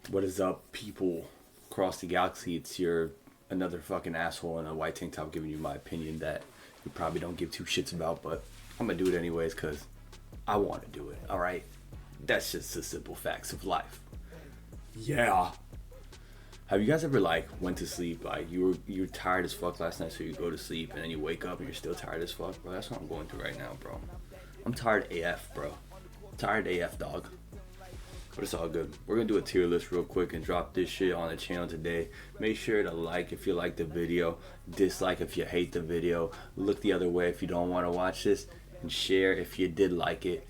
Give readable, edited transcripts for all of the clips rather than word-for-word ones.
What is up, people across the galaxy? It's your another fucking asshole in a white tank top giving you my opinion that you probably don't give two shits about, but I'm gonna do it anyways because I want to do it. All right, that's just the simple facts of life. Yeah. Have you guys ever went to sleep like you were tired as fuck last night, so you go to sleep and then you wake up and you're still tired as fuck, bro? That's what I'm going through right now, bro. I'm tired AF, bro. Tired AF, dog. But it's all good. We're gonna do a tier list real quick and drop this shit on the channel today. Make sure to like if you like the video, dislike if you hate the video, look the other way if you don't want to watch this, and share if you did like it.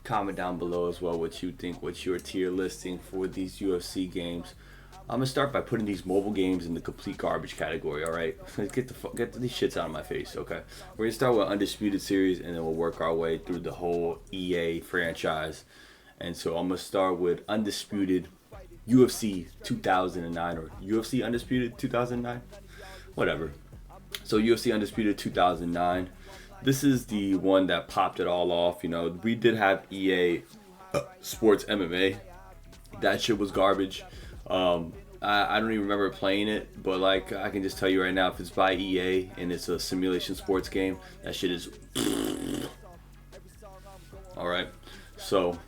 Comment down below as well what you think, what's your tier listing for these UFC games. I'm gonna start by putting these mobile games in the complete garbage category. All right, get these shits out of my face. Okay, we're gonna start with Undisputed series, and then we'll work our way through the whole EA franchise. And so I'm gonna start with Undisputed UFC 2009 or UFC Undisputed 2009, whatever. So UFC Undisputed 2009. This is the one that popped it all off. You know, we did have EA Sports MMA. That shit was garbage. I don't even remember playing it, but like I can just tell you right now, if it's by EA and it's a simulation sports game, that shit is all right. So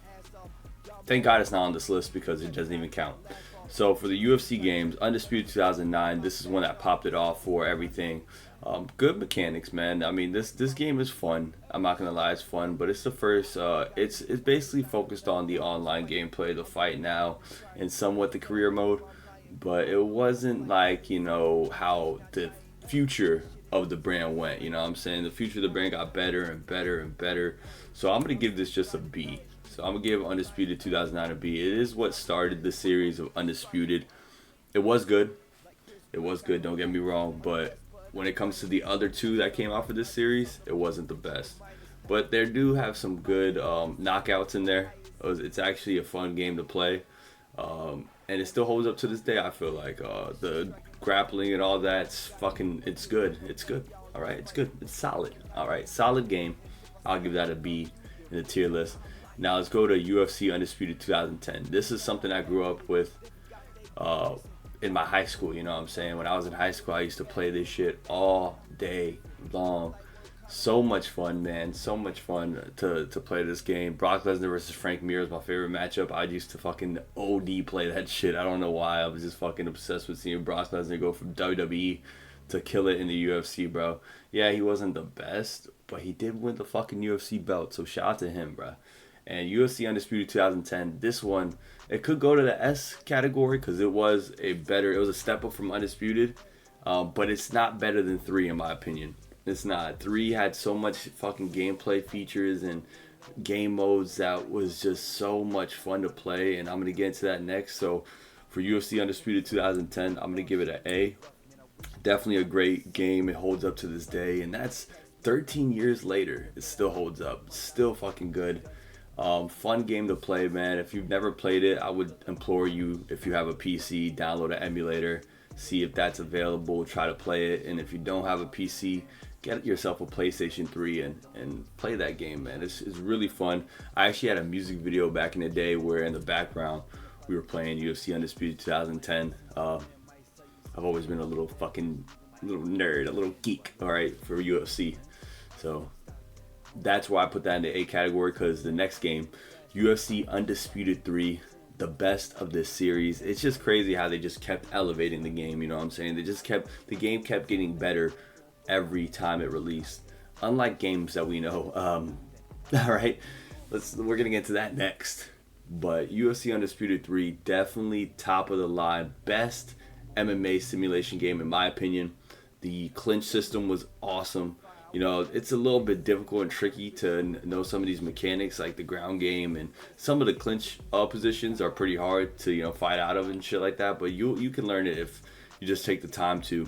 thank God it's not on this list because it doesn't even count. So for the UFC games, Undisputed 2009, this is one that popped it off for everything. Good mechanics, man. I mean, this game is fun. I'm not gonna lie, it's fun, but it's the first. It's basically focused on the online gameplay, the fight now, and somewhat the career mode. But it wasn't like, you know, how the future of the brand went. You know what I'm saying? The future of the brand got better and better and better. So I'm gonna give this just a B. So I'm gonna give Undisputed 2009 a B. It is what started the series of Undisputed. It was good. It was good. Don't get me wrong, but when it comes to the other two that came out for this series, it wasn't the best. But they do have some good knockouts in there. It's actually a fun game to play, and it still holds up to this day. I feel like the grappling and all that's it's good. It's good. All right, it's good. It's solid. All right, solid game. I'll give that a B in the tier list. Now let's go to UFC Undisputed 2010. This is something I grew up with in my high school, you know what I'm saying? When I was in high school, I used to play this shit all day long. So much fun, man. So much fun to play this game. Brock Lesnar versus Frank Mir is my favorite matchup. I used to fucking OD play that shit. I don't know why. I was just fucking obsessed with seeing Brock Lesnar go from WWE to kill it in the UFC, bro. Yeah, he wasn't the best, but he did win the fucking UFC belt, so shout out to him, bro. And UFC Undisputed 2010, this one, it could go to the S category because it was a step up from Undisputed, but it's not better than 3 in my opinion. It's not. 3 had so much fucking gameplay features and game modes that was just so much fun to play, and I'm going to get into that next. So for UFC Undisputed 2010, I'm going to give it an A. Definitely a great game. It holds up to this day, and that's 13 years later. It still holds up. It's still fucking good. Fun game to play, man. If you've never played it, I would implore you, if you have a PC, download an emulator, see if that's available, try to play it. And if you don't have a PC, get yourself a PlayStation 3 and play that game, man. It's really fun. I actually had a music video back in the day where in the background we were playing UFC Undisputed 2010. I've always been a little nerd, a little geek, all right, for UFC. So that's why I put that in the A category, because the next game, UFC Undisputed 3, the best of this series. It's just crazy how they just kept elevating the game, you know what I'm saying? The game kept getting better every time it released. Unlike games that we know. All right, we're gonna get to that next. But UFC Undisputed 3, definitely top of the line, best MMA simulation game in my opinion. The clinch system was awesome. You know, it's a little bit difficult and tricky to know some of these mechanics, like the ground game, and some of the clinch positions are pretty hard to, you know, fight out of and shit like that. But you can learn it if you just take the time to.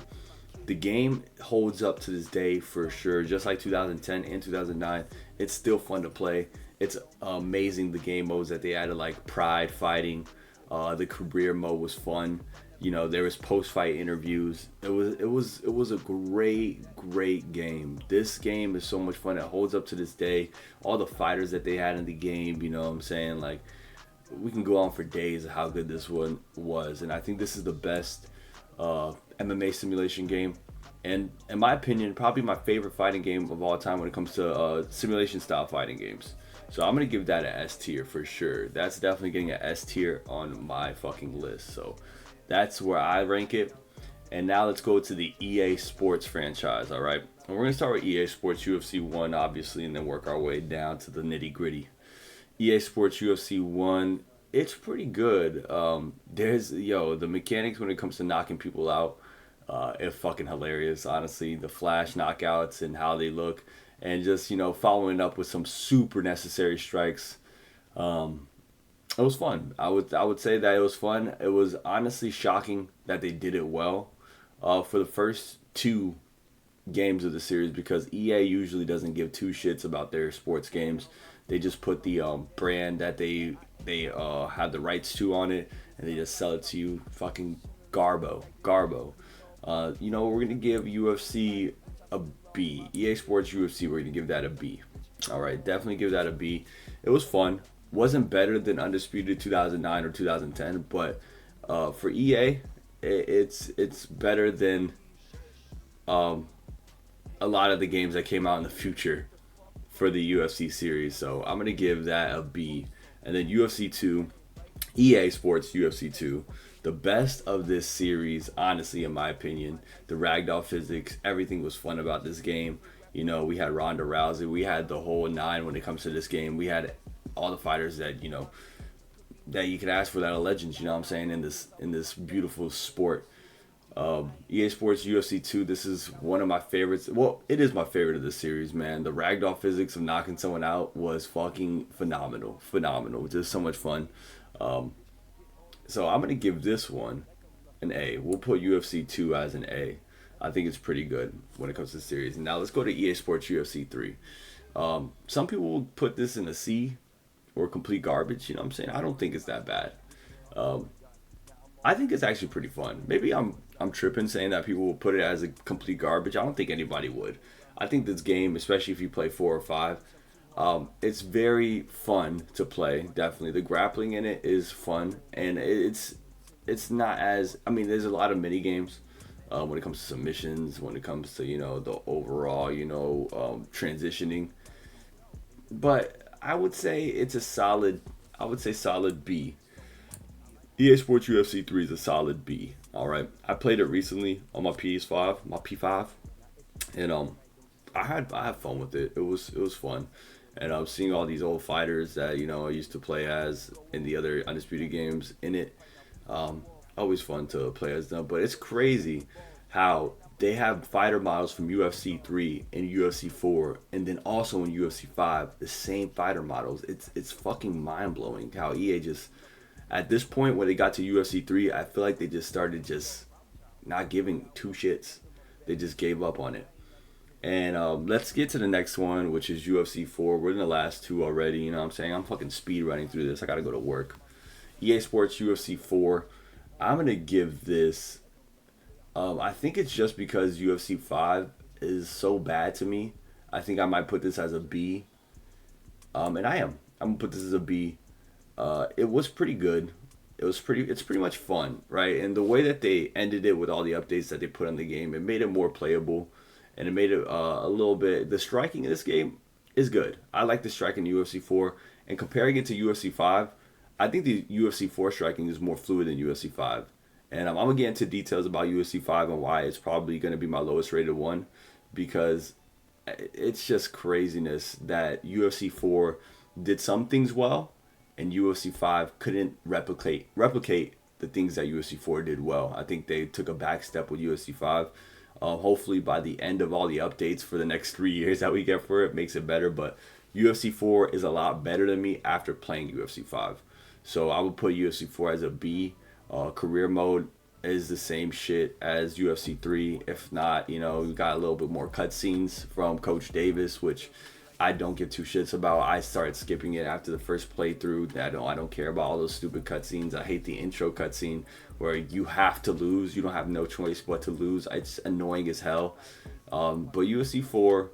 The game holds up to this day for sure. Just like 2010 and 2009, it's still fun to play. It's amazing the game modes that they added, like Pride Fighting. The career mode was fun. You know, there was post-fight interviews. It was a great game. This game is so much fun. It holds up to this day. All the fighters that they had in the game, you know what I'm saying? Like, we can go on for days of how good this one was, and I think this is the best MMA simulation game, and in my opinion, probably my favorite fighting game of all time when it comes to simulation style fighting games. So I'm gonna give that an S tier for sure. That's definitely getting an S tier on my fucking list. So that's where I rank it. And now let's go to the EA Sports franchise. All right, and we're gonna start with EA Sports UFC 1, obviously, and then work our way down to the nitty gritty. EA Sports UFC 1, it's pretty good. The mechanics when it comes to knocking people out, it's fucking hilarious, honestly. The flash knockouts and how they look, and just, following up with some super necessary strikes. It was fun. I would say that it was fun. It was honestly shocking that they did it well for the first two games of the series, because EA usually doesn't give two shits about their sports games. They just put the brand that they have the rights to on it, and they just sell it to you. Fucking garbo. We're gonna give UFC a B. EA Sports UFC, we're gonna give that a B. All right, definitely give that a B. It was fun. Wasn't better than Undisputed 2009 or 2010, but for EA, it's better than a lot of the games that came out in the future for the UFC series. So I'm gonna give that a B. And then UFC 2, EA Sports UFC 2, the best of this series, honestly, in my opinion. The ragdoll physics, everything was fun about this game. We had Ronda Rousey, we had the whole nine when it comes to this game. We had all the fighters that that you could ask for, that are legends. You know what I'm saying, in this beautiful sport. EA Sports UFC 2, this is one of my favorites. Well, it is my favorite of the series, man. The ragdoll physics of knocking someone out was fucking phenomenal. Just so much fun. So I'm going to give this one an A. We'll put UFC 2 as an A. I think it's pretty good when it comes to the series. Now let's go to EA Sports UFC 3. Some people will put this in a C or complete garbage. You know what I'm saying? I don't think it's that bad. I think it's actually pretty fun. Maybe I'm tripping saying that people will put it as a complete garbage. I don't think anybody would. I think this game, especially if you play 4 or 5, it's very fun to play. Definitely, the grappling in it is fun, and it's not as, there's a lot of mini games when it comes to submissions, when it comes to the overall transitioning. But I would say it's a solid. I would say solid B. EA Sports UFC 3 is a solid B. All right, I played it recently on my PS5, my P5, and I had fun with it. It was fun, and I'm seeing all these old fighters that I used to play as in the other Undisputed games in it. Always fun to play as them, but it's crazy how they have fighter models from UFC 3 and UFC 4, and then also in UFC 5, the same fighter models. It's fucking mind blowing how EA just, at this point when they got to UFC 3, I feel like they just started just not giving two shits. They just gave up on it. And let's get to the next one, which is UFC 4. We're in the last two already, you know what I'm saying? I'm fucking speed running through this. I gotta go to work. EA Sports UFC 4. I'm gonna give this, I think it's just because UFC 5 is so bad to me. I think I might put this as a B. And I'm gonna put this as a B. It was pretty good. It's pretty much fun, right? And the way that they ended it with all the updates that they put on the game, it made it more playable, and it made it a little bit. The striking in this game is good. I like the striking in UFC 4, and comparing it to UFC 5, I think the UFC 4 striking is more fluid than UFC 5. And I'm gonna get into details about UFC 5 and why it's probably gonna be my lowest rated one, because it's just craziness that UFC 4 did some things well, and UFC 5 couldn't replicate the things that UFC 4 did well. I think they took a back step with UFC 5. Hopefully by the end of all the updates for the next 3 years that we get for it, makes it better. But UFC 4 is a lot better than me after playing UFC 5. So I would put UFC 4 as a B. Career mode is the same shit as UFC 3. If not, we got a little bit more cutscenes from Coach Davis, which I don't give two shits about. I started skipping it after the first playthrough. I don't care about all those stupid cutscenes. I hate the intro cutscene where you have to lose. You don't have no choice but to lose. It's annoying as hell. But UFC 4,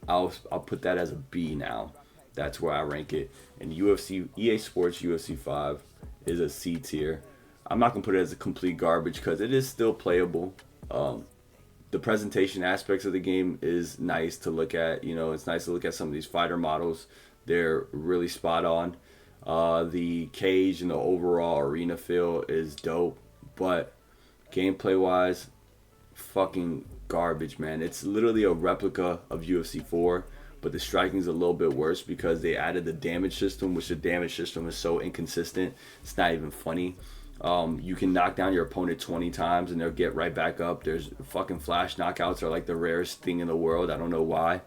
I'll put that as a B now. That's where I rank it. And EA Sports UFC 5 is a C tier. I'm not gonna put it as a complete garbage because it is still playable. The presentation aspects of the game is nice to look at. You know, it's nice to look at some of these fighter models. They're really spot on. The cage and the overall arena feel is dope, but gameplay wise, fucking garbage, man. It's literally a replica of UFC 4, but the striking is a little bit worse because they added the damage system, which the damage system is so inconsistent. It's not even funny. You can knock down your opponent 20 times and they'll get right back up. There's fucking flash knockouts are like the rarest thing in the world. I don't know why.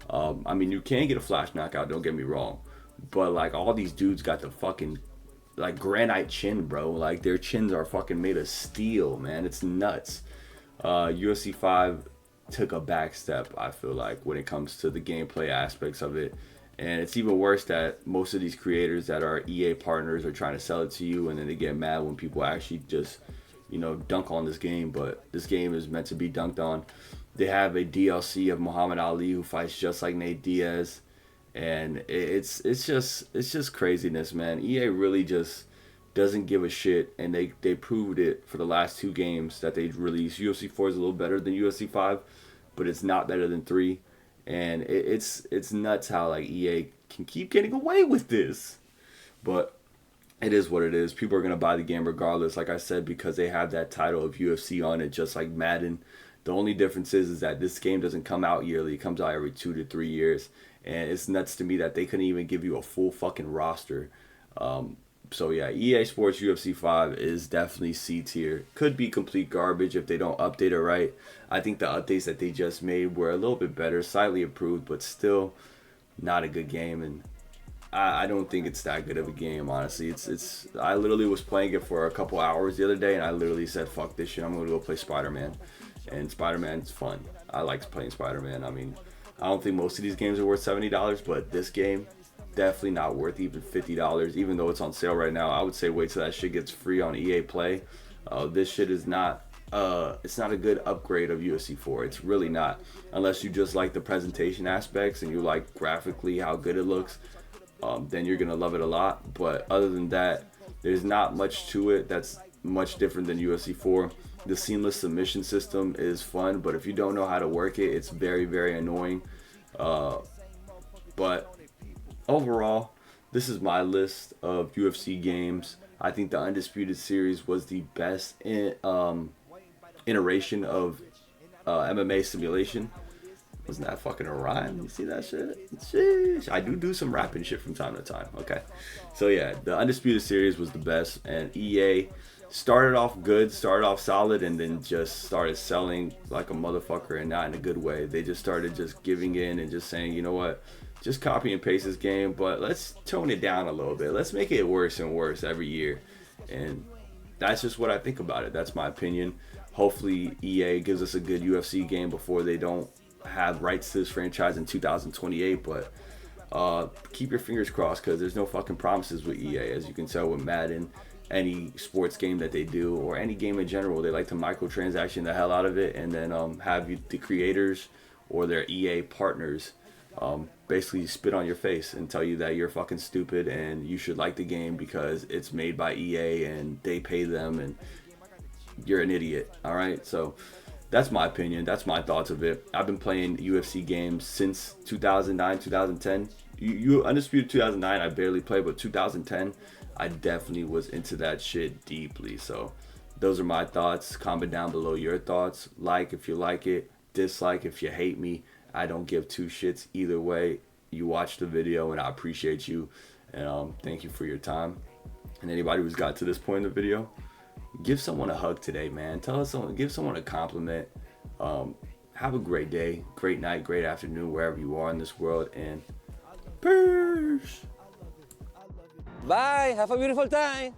I mean, you can get a flash knockout, don't get me wrong, but like all these dudes got the fucking like granite chin, bro. Like their chins are fucking made of steel, man. It's nuts. UFC 5 took a back step, I feel like, when it comes to the gameplay aspects of it. And it's even worse that most of these creators that are EA partners are trying to sell it to you, and then they get mad when people actually just, you know, dunk on this game. But this game is meant to be dunked on. They have a DLC of Muhammad Ali who fights just like Nate Diaz, and it's just craziness, man. EA really just doesn't give a shit, and they proved it for the last 2 games that they released. UFC 4 is a little better than UFC 5, but it's not better than 3. And it's nuts how like EA can keep getting away with this, but it is what it is. People are gonna buy the game regardless, like I said, because they have that title of UFC on it, just like Madden. The only difference is that this game doesn't come out yearly; it comes out every 2 to 3 years, and it's nuts to me that they couldn't even give you a full fucking roster. So yeah, EA Sports UFC 5 is definitely C tier. Could be complete garbage if they don't update it right. I think the updates that they just made were a little bit better, slightly improved, but still not a good game. And I don't think it's that good of a game, honestly. It's I literally was playing it for a couple hours the other day, and I literally said, "Fuck this shit! I'm gonna go play Spider-Man." And Spider-Man's fun. I like playing Spider-Man. I mean, I don't think most of these games are worth $70, but this game, definitely not worth even $50, even though it's on sale right now. I would say wait till that shit gets free on EA Play. This shit is not it's not a good upgrade of UFC 4. It's really not, unless you just like the presentation aspects and you like graphically how good it looks. Then you're gonna love it a lot. But other than that, there's not much to it that's much different than UFC 4. The seamless submission system is fun, but if you don't know how to work it, it's very, very annoying. But overall, this is my list of UFC games. I think the Undisputed series was the best iteration of MMA simulation. Wasn't that fucking a rhyme? You see that shit? Sheesh. I do some rapping shit from time to time. Okay. So yeah, the Undisputed series was the best, and EA started off good, started off solid, and then just started selling like a motherfucker, and not in a good way. They just started just giving in and just saying, you know what? Just copy and paste this game, but let's tone it down a little bit. Let's make it worse and worse every year. And that's just what I think about it. That's my opinion. Hopefully EA gives us a good UFC game before they don't have rights to this franchise in 2028. But keep your fingers crossed, because there's no fucking promises with EA. As you can tell with Madden, any sports game that they do, or any game in general, they like to microtransaction the hell out of it, and then have the creators or their EA partners basically spit on your face and tell you that you're fucking stupid and you should like the game because it's made by EA and they pay them and you're an idiot. All right, so that's my opinion. That's my thoughts of it. I've been playing UFC games since 2009, 2010. Undisputed 2009, I barely played, but 2010, I definitely was into that shit deeply. So those are my thoughts. Comment down below your thoughts. Like if you like it, dislike if you hate me. I don't give two shits either way. You watched the video and I appreciate you, and thank you for your time. And anybody who's got to this point in the video, give someone a hug today, man. Give someone a compliment. Have a great day, great night, great afternoon, wherever you are in this world, and peace. Bye, have a beautiful time.